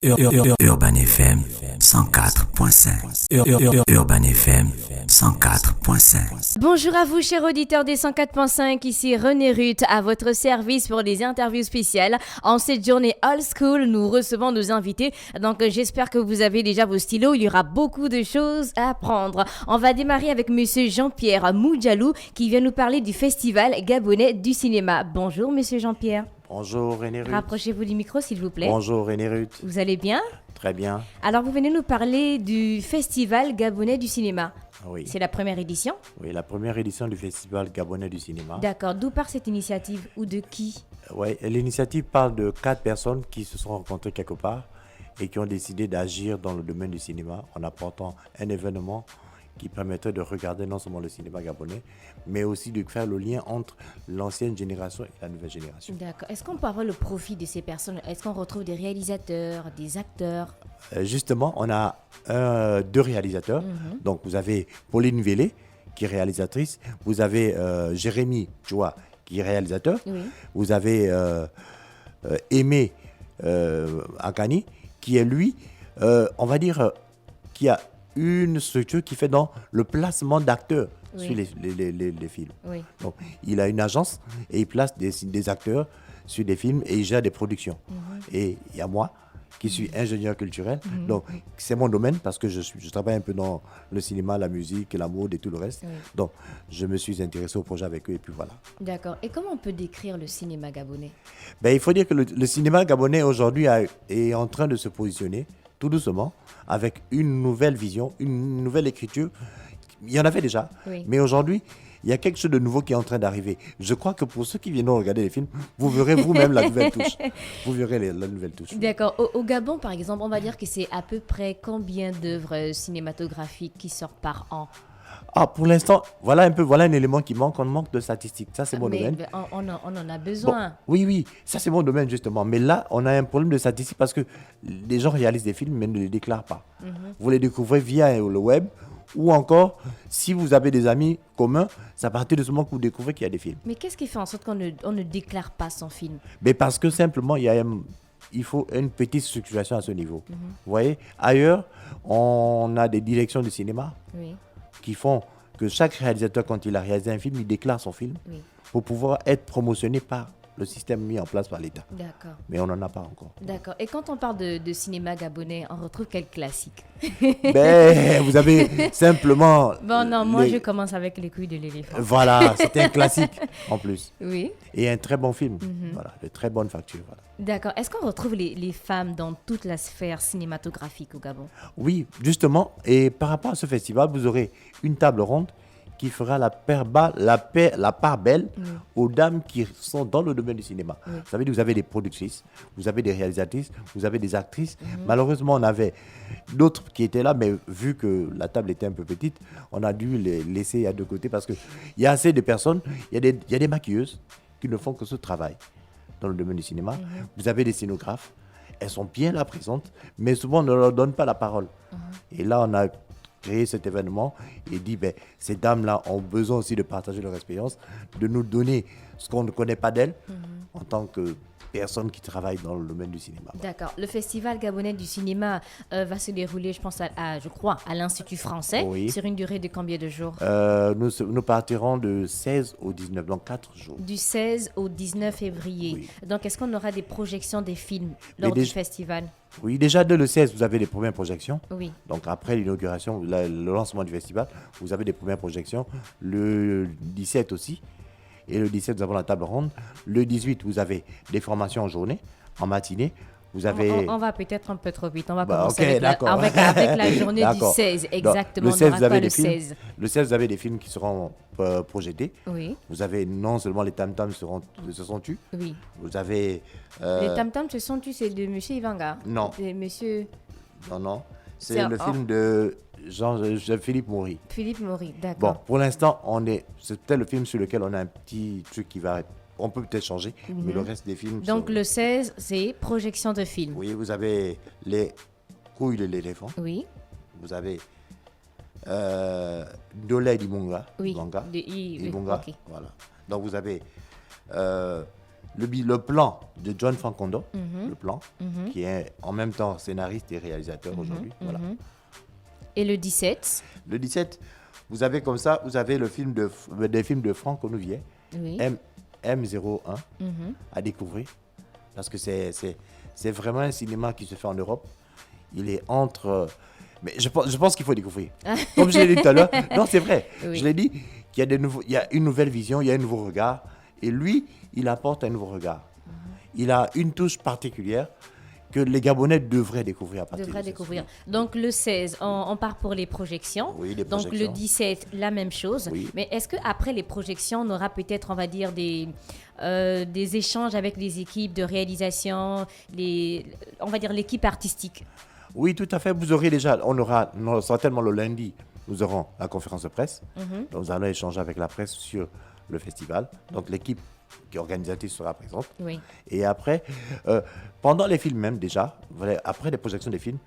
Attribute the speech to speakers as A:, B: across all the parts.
A: Urban FM 104.5. Urban FM 104.5.
B: Bonjour à vous, chers auditeurs des 104.5. Ici René Ruth, à votre service pour des interviews spéciales. En cette journée old school, nous recevons nos invités. Donc, j'espère que vous avez déjà vos stylos. Il y aura beaucoup de choses à apprendre. On va démarrer avec monsieur Jean-Pierre Moudjalou qui vient nous parler du Festival gabonais du cinéma. Bonjour, monsieur Jean-Pierre.
C: Bonjour René Ruth.
B: Rapprochez-vous du micro, s'il vous plaît.
C: Bonjour René Ruth.
B: Vous allez bien?
C: Très bien.
B: Alors, vous venez nous parler du Festival gabonais du cinéma.
C: Oui.
B: C'est la première édition?
C: Oui, la première édition du Festival gabonais du cinéma.
B: D'accord. D'où part cette initiative ou de qui?
C: Oui, l'initiative parle de 4 personnes qui se sont rencontrées quelque part et qui ont décidé d'agir dans le domaine du cinéma en apportant un événement qui permettrait de regarder non seulement le cinéma gabonais, mais aussi de faire le lien entre l'ancienne génération et la nouvelle génération.
B: D'accord. Est-ce qu'on peut avoir le profit de ces personnes? Est-ce qu'on retrouve des réalisateurs, des acteurs?
C: Justement, on a 2 réalisateurs. Donc, vous avez Pauline Vélé, qui est réalisatrice. Vous avez Jérémy Joa, qui est réalisateur.
B: Oui.
C: Vous avez Aimé Akani, qui est lui, on va dire, qui a une structure qui fait dans le placement d'acteurs sur les films.
B: Oui.
C: Donc, il a une agence et il place des acteurs sur des films et il gère des productions. Et il y a moi qui suis ingénieur culturel. Donc, c'est mon domaine parce que je travaille un peu dans le cinéma, la musique, la mode et tout le reste.
B: Oui.
C: Donc, je me suis intéressé au projet avec eux et puis voilà.
B: D'accord. Et comment on peut décrire le cinéma gabonais?
C: Ben, il faut dire que le cinéma gabonais aujourd'hui est en train de se positionner tout doucement avec une nouvelle vision, une nouvelle écriture. Il y en avait déjà, mais aujourd'hui, il y a quelque chose de nouveau qui est en train d'arriver. Je crois que pour ceux qui viennent regarder les films, vous verrez vous-même la nouvelle touche. Vous verrez la nouvelle touche.
B: D'accord. Au Gabon, par exemple, on va dire que c'est à peu près combien d'œuvres cinématographiques qui sortent par an?
C: Ah, pour l'instant, voilà un élément qui manque. On manque de statistiques. Ça, c'est mon domaine.
B: Mais on en a besoin.
C: Bon, oui, ça, c'est mon domaine, justement. Mais là, on a un problème de statistiques parce que les gens réalisent des films, mais ne les déclarent pas. Vous les découvrez via le web ou encore, si vous avez des amis communs, c'est à partir de ce moment que vous découvrez qu'il y a des films.
B: Mais qu'est-ce qui fait en sorte qu'on ne déclare pas son film?
C: Mais parce que simplement, il faut une petite structuration à ce niveau. Vous voyez, ailleurs, on a des directions de cinéma qui font que chaque réalisateur, quand il a réalisé un film, il déclare son film pour pouvoir être promotionné par le système mis en place par l'État.
B: D'accord.
C: Mais on n'en a pas encore.
B: D'accord. Et quand on parle de cinéma gabonais, on retrouve quel classique?
C: Ben, vous avez simplement...
B: Bon, non, moi je commence avec Les couilles de l'éléphant.
C: Voilà, c'était un classique en plus.
B: Oui.
C: Et un très bon film. Voilà, de très bonne facture. Voilà.
B: D'accord. Est-ce qu'on retrouve les femmes dans toute la sphère cinématographique au Gabon?
C: Oui, justement. Et par rapport à ce festival, vous aurez une table ronde qui fera la part belle aux dames qui sont dans le domaine du cinéma. Vous savez, vous avez des productrices, vous avez des réalisatrices, vous avez des actrices. Malheureusement, on avait d'autres qui étaient là, mais vu que la table était un peu petite, on a dû les laisser à deux côtés parce qu'il y a assez de personnes, il y a des maquilleuses qui ne font que ce travail dans le domaine du cinéma. Vous avez des scénographes, elles sont bien là présentes, mais souvent on ne leur donne pas la parole. Et là, on a créé cet événement et dit ces dames-là ont besoin aussi de partager leur expérience, de nous donner ce qu'on ne connaît pas d'elles en tant que personnes qui travaillent dans le domaine du cinéma.
B: D'accord. Le Festival gabonais du cinéma va se dérouler, je pense, je crois, à l'Institut français, sur une durée de combien de jours?
C: Nous partirons de 16 au 19, donc 4 jours.
B: Du 16 au 19 février. Oui. Donc, est-ce qu'on aura des projections des films lors du festival?
C: Oui, déjà dès le 16, vous avez les premières projections.
B: Oui.
C: Donc après l'inauguration, le lancement du festival, vous avez des premières projections. Le 17 aussi. Et le 17, nous avons la table ronde. Le 18, vous avez des formations en journée, en matinée. Vous avez...
B: on va peut-être un peu trop vite. On va commencer avec la journée du 16. Exactement.
C: Donc, le 16, vous avez des
B: films.
C: 16. Le 16, vous avez des films qui seront projetés.
B: Oui.
C: Vous avez non seulement les tam-tams se sont tus.
B: Oui.
C: Vous avez...
B: Les tam-tams se sont tus, c'est de M. Ivanga?
C: Non.
B: C'est monsieur...
C: Non. C'est le film de Philippe Maury.
B: Philippe Maury, d'accord.
C: Bon, pour l'instant, c'est peut-être le film sur lequel on a un petit truc qui va... On peut peut-être changer, mais le reste des films...
B: Donc le 16, c'est projection de films.
C: Oui, vous avez les couilles de l'éléphant.
B: Oui.
C: Vous avez Dolé d'Ibonga.
B: Oui.
C: Ibonga.
B: Okay.
C: Voilà. Donc vous avez le plan de John Francondo, le plan, qui est en même temps scénariste et réalisateur aujourd'hui. Voilà.
B: Et le 17?
C: Le 17, vous avez comme ça, vous avez des films de Franck Onouvier,
B: Oui.
C: M01, à découvrir. Parce que c'est vraiment un cinéma qui se fait en Europe. Il est entre... mais je pense qu'il faut découvrir. Comme je l'ai dit tout à l'heure. Non, c'est vrai.
B: Oui.
C: Je l'ai dit, il y a une nouvelle vision, il y a un nouveau regard. Et lui, il apporte un nouveau regard. Il a une touche particulière que les Gabonais devraient découvrir à partir de ce film.
B: Donc le 16, on part pour les projections.
C: Oui, les
B: Donc
C: projections.
B: le 17, la même chose.
C: Oui.
B: Mais est-ce qu'après les projections, on aura peut-être, on va dire, des échanges avec les équipes de réalisation, on va dire l'équipe artistique?
C: Oui, tout à fait. Vous aurez déjà, on aura certainement le lundi, nous aurons la conférence de presse. Donc, nous allons échanger avec la presse sur le festival. Donc l'équipe organisatrice sera présente.
B: Oui.
C: Et après, pendant les films même déjà, voilà, après les projections des films,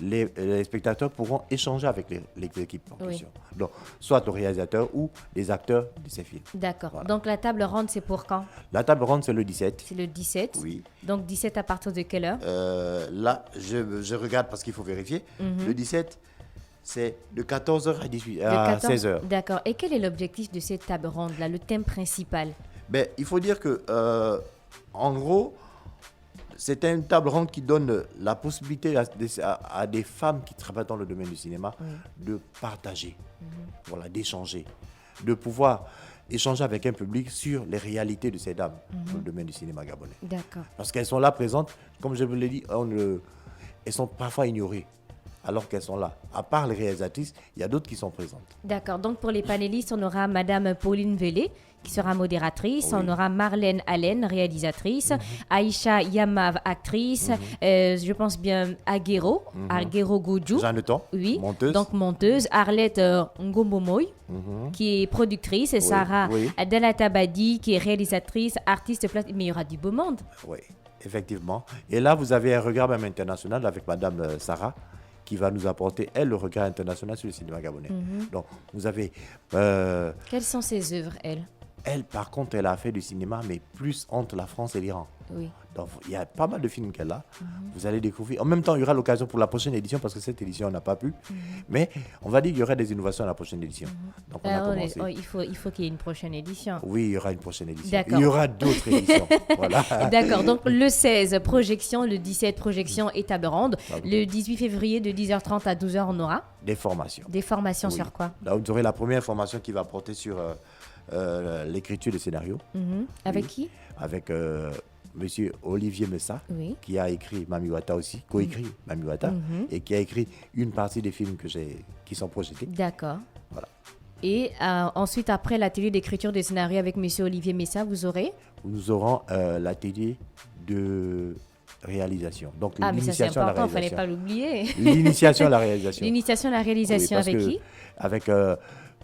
C: les spectateurs pourront échanger avec les équipes en question. Donc, soit le réalisateur ou les acteurs de ces films.
B: D'accord.
C: Voilà.
B: Donc la table ronde, c'est pour quand?
C: La table ronde, c'est le 17.
B: C'est le 17.
C: Oui.
B: Donc 17 à partir de quelle heure?
C: Là, je regarde parce qu'il faut vérifier. Le 17, c'est de 14h à 16h.
B: D'accord. Et quel est l'objectif de cette table ronde-là, le thème principal?
C: Ben, il faut dire que, en gros, c'est une table ronde qui donne la possibilité à des femmes qui travaillent dans le domaine du cinéma de partager, voilà, d'échanger, de pouvoir échanger avec un public sur les réalités de ces dames dans le domaine du cinéma gabonais.
B: D'accord.
C: Parce qu'elles sont là présentes, comme je vous l'ai dit, elles sont parfois ignorées alors qu'elles sont là. À part les réalisatrices, il y a d'autres qui sont présentes.
B: D'accord. Donc pour les panélistes, on aura Madame Pauline Vélé, qui sera modératrice.
C: Oui.
B: On aura Marlène Allen, réalisatrice. Aïcha Yamav, actrice. Je pense bien Aguero Goudjou.
C: Jeanne Le Temps,
B: Oui,
C: monteuse.
B: donc monteuse. Arlette Ngombomoy, qui est productrice. Et Sarah
C: oui.
B: Dalatabadi, qui est réalisatrice, artiste. Mais il y aura du beau monde.
C: Oui, effectivement. Et là, vous avez un regard même international avec Madame Sarah, qui va nous apporter, elle, le regard international sur le cinéma gabonais. Donc, vous avez...
B: Quelles sont ses œuvres, elle?
C: elle, par contre, elle a fait du cinéma, mais plus entre la France et l'Iran.
B: Oui.
C: Donc, il y a pas mal de films qu'elle a. Vous allez découvrir. En même temps, il y aura l'occasion pour la prochaine édition, parce que cette édition, on n'a pas pu. Mais on va dire qu'il y aura des innovations à la prochaine édition. Donc, on a commencé.
B: Il faut qu'il y ait une prochaine édition.
C: Oui, il y aura une prochaine édition.
B: D'accord.
C: Il y aura d'autres éditions. Voilà.
B: D'accord, donc le 16, projection, le 17, projection et table ronde. Le 18 février, de 10h30 à 12h, on aura
C: Des formations.
B: des formations
C: Oui.
B: sur quoi?
C: Là, vous aurez la première formation qui va porter sur l'écriture de scénario.
B: Avec
C: Oui.
B: qui?
C: Avec monsieur Olivier Messa,
B: Oui.
C: qui a écrit Mamiwata aussi, co-écrit Mamiwata, et qui a écrit une partie des films qui sont projetés.
B: D'accord.
C: Voilà.
B: Et ensuite, après l'atelier d'écriture des scénarios avec monsieur Olivier Messa, vous aurez?
C: Nous aurons l'atelier de réalisation. Donc,
B: Ah, mais ça c'est
C: l'initiation à la
B: important, il ne fallait
C: réalisation.
B: pas l'oublier.
C: L'initiation à la réalisation.
B: L'initiation à la réalisation,
C: Oui, parce
B: avec
C: que
B: qui?
C: Avec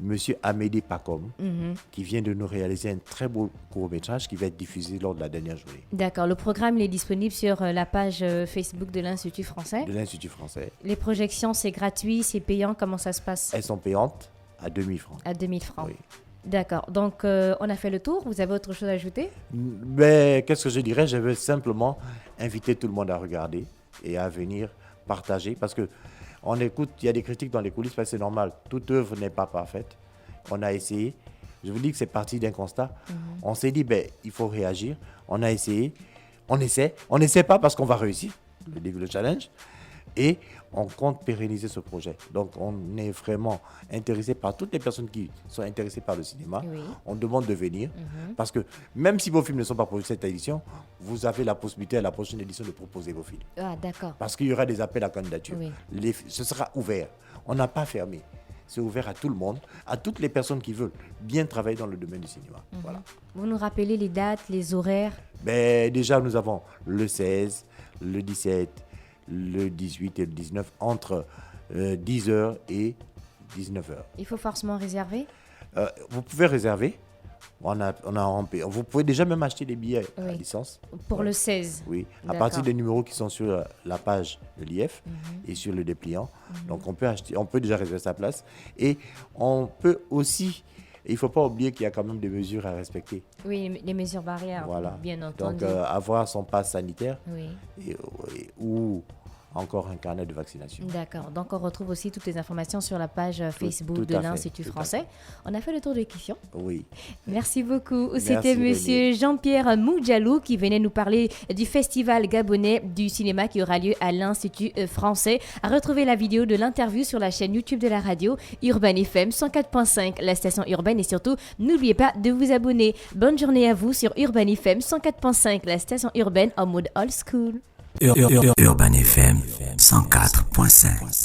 C: monsieur Amédée Pacom, qui vient de nous réaliser un très beau court-métrage qui va être diffusé lors de la dernière journée
B: D'accord, le programme il est disponible sur la page Facebook de l'Institut français.
C: de l'Institut français.
B: Les projections, c'est gratuit, c'est payant, comment ça se passe?
C: Elles sont payantes à 2000 francs.
B: À 2000 francs.
C: Oui.
B: D'accord, donc on a fait le tour, vous avez autre chose à ajouter?
C: Mais qu'est-ce que je dirais? Je veux simplement inviter tout le monde à regarder et à venir partager, parce que on écoute, il y a des critiques dans les coulisses, parce que c'est normal, toute œuvre n'est pas parfaite. On a essayé, je vous dis que c'est parti d'un constat. On s'est dit, il faut réagir. On a essayé, on n'essaie pas parce qu'on va réussir le challenge, et on compte pérenniser ce projet. Donc on est vraiment intéressé par toutes les personnes qui sont intéressées par le cinéma.
B: Oui.
C: On demande de venir, parce que même si vos films ne sont pas produits cette édition, vous avez la possibilité à la prochaine édition de proposer vos films.
B: Ah, d'accord.
C: Parce qu'il y aura des appels à candidature.
B: Oui.
C: Ce sera ouvert. On n'a pas fermé. C'est ouvert à tout le monde, à toutes les personnes qui veulent bien travailler dans le domaine du cinéma. Voilà.
B: Vous nous rappelez les dates, les horaires?
C: Déjà, nous avons le 16, le 17, le 18 et le 19 entre 10h et 19h.
B: Il faut forcément réserver?
C: Vous pouvez réserver. Vous pouvez déjà même acheter des billets à
B: Oui.
C: licence.
B: Pour le 16?
C: Oui, à
B: D'accord.
C: partir des numéros qui sont sur la page de l'IF et sur le dépliant. Donc on peut déjà réserver sa place. Et on peut aussi il ne faut pas oublier qu'il y a quand même des mesures à respecter.
B: Oui, les mesures barrières,
C: Voilà.
B: bien entendu.
C: Donc, avoir son passe sanitaire
B: Oui.
C: ou encore un carnet de vaccination.
B: D'accord. Donc, on retrouve aussi toutes les informations sur la page Facebook
C: tout
B: de
C: à fait,
B: l'Institut
C: tout à
B: français.
C: fait.
B: On a fait le tour des questions.
C: Oui.
B: Merci beaucoup.
C: Merci,
B: C'était
C: René.
B: monsieur Jean-Pierre Moudjalou qui venait nous parler du festival gabonais du cinéma qui aura lieu à l'Institut français. À retrouver la vidéo de l'interview sur la chaîne YouTube de la radio Urban FM 104.5, la station urbaine, et surtout, n'oubliez pas de vous abonner. Bonne journée à vous sur Urban FM 104.5, la station urbaine en mode old school.
A: Urban FM 104.5.